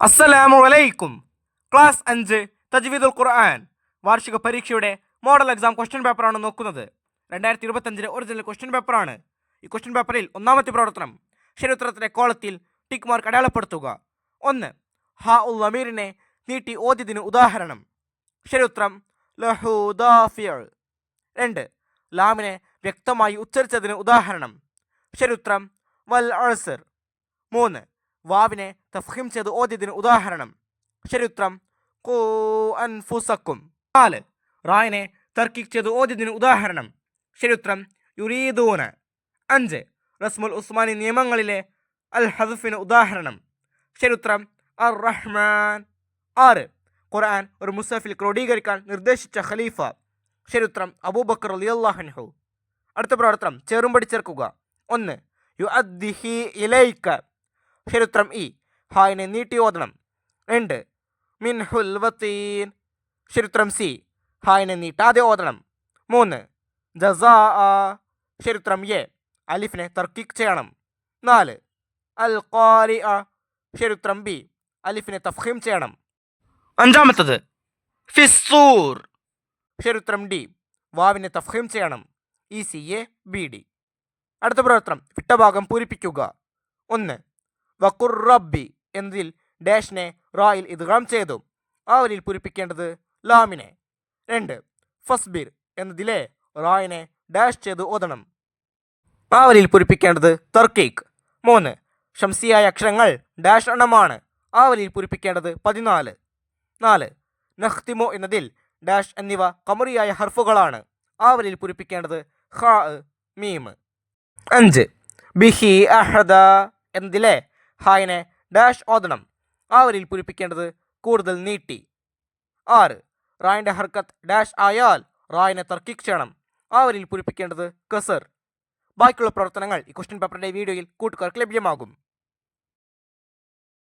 അസ്സലാമു അലൈക്കും. ക്ലാസ് 5 തജ്വീദുൽ ഖുർആൻ വാർഷിക പരീക്ഷയുടെ മോഡൽ എക്സാം ക്വസ്റ്റ്യൻ പേപ്പറാണ് നോക്കുന്നത്. 2025 ഒറിജിനൽ ക്വസ്റ്റ്യൻ പേപ്പറാണ്. ഈ ക്വസ്റ്റ്യൻ പേപ്പറിൽ ഒന്നാമത്തെ പ്രവർത്തനം ശരിയുത്തരത്തിന്റെ കോളത്തിൽ ടിക്ക് മാർക്ക് അടയാളപ്പെടുത്തുക. 1. ഹാ ഉൽ അമീറിനെ നീട്ടി ഓതിയതിന് ഉദാഹരണം. ശരിയുത്തരം ലഹു ദാഫിഅ. 2. ലാമിനെ വ്യക്തമായി ഉച്ചരിച്ചതിന് ഉദാഹരണം. ശരിയുത്തരം വൽ അസ്ർ. 3. വാവിനെ തഫ്ഹീം ചെയ്ത് ഓതിയതിന് ഉദാഹരണം. ശരിയുത്തരം ഖൂ അൻഫുസക്കും. 4. റായിനെ തർക്കീക് ചെയ്ത് ഓതിയതിന് ഉദാഹരണം. ശരിയുത്തരം യുരീദൂന. 5. റസ്മുൽ ഉസ്മാനി നിയമങ്ങളിലെ അൽ ഹദ്ഫിന് ഉദാഹരണം. ശരിയുത്തരം അർ റഹ്മാൻ. 6. ഖുർആൻ ഒരു മുസഹഫിൽ ക്രോഡീകരിക്കാൻ നിർദ്ദേശിച്ച ഖലീഫ. ശരിയുത്തരം അബൂബക്കർ റളിയല്ലാഹു അൻഹു. അടുത്ത പ്രവർത്തനം ചേറുംപടി ചേർക്കുക. 1. യുഅദ്ദിഹി ഇലൈക. ശരിയുത്തരം ഇ. ഹായിനെ നീട്ടി ഓതണം. 2. മിൻഹുൽ വത്തീൻ. ശരിയുത്തരം സി. ഹായിനെ നീട്ടാതെ ഓതണം. 3. ജസാ. ശരിയുത്തരം എ. അലിഫിനെ തർക്കീക് ചെയ്യണം. 4. അൽ ഖാരിഅ. ശരിയുത്തരം ബി. അലിഫിനെ തഫ്ഹീം ചെയ്യണം. അഞ്ചാമത്തത് ഫിസ്സൂർ. ശരിയുത്തരം ഡി. വാവിനെ തഫ്ഹീം ചെയ്യണം. E C A B D. അടുത്ത പ്രവർത്തനം വിട്ട ഭാഗം പൂരിപ്പിക്കുക. 1. വഖുർ റബ്ബി എന്നതിൽ ഡാഷിനെ റായിൽ ഇദ്ഗാം ചെയ്തു. ആ വരിയിൽ പൂരിപ്പിക്കേണ്ടത് ലാമിനെ. 2. ഫസ്ബിർ എന്നതിലെ റായിനെ ഡാഷ് ചെയ്ത് ഓതണം. ആ വരിയിൽ പൂരിപ്പിക്കേണ്ടത് തർക്കീക്. 3. ഷംസിയായ അക്ഷരങ്ങൾ ഡാഷ് എണ്ണമാണ്. ആ വരിയിൽ പൂരിപ്പിക്കേണ്ടത് 14. 4. നഖ്തിമു എന്നതിൽ ഡാഷ് എന്നിവ ഖമറിയായ ഹർഫുകളാണ്. ആ വരിയിൽ പൂരിപ്പിക്കേണ്ടത് ഖാ മീം. 5. ബിഹി അഹദ എന്നതിലെ ഹായിനെ ഡാഷ് ഓതണം. ആ വരിയിൽ പൂരിപ്പിക്കേണ്ടത് കൂടുതൽ നീട്ടി. 6. റായിൻ്റെ ഹർക്കത്ത് ഡാഷ് ആയാൽ റായിനെ തർക്കീക് ചെയ്യണം. ആ വരിയിൽ പൂരിപ്പിക്കേണ്ടത് കസർ. ബാക്കിയുള്ള പ്രവർത്തനങ്ങൾ ഈ ക്വസ്റ്റ്യൻ പേപ്പറിൻ്റെ വീഡിയോയിൽ കൂട്ടുകാർക്ക് ലഭ്യമാകും.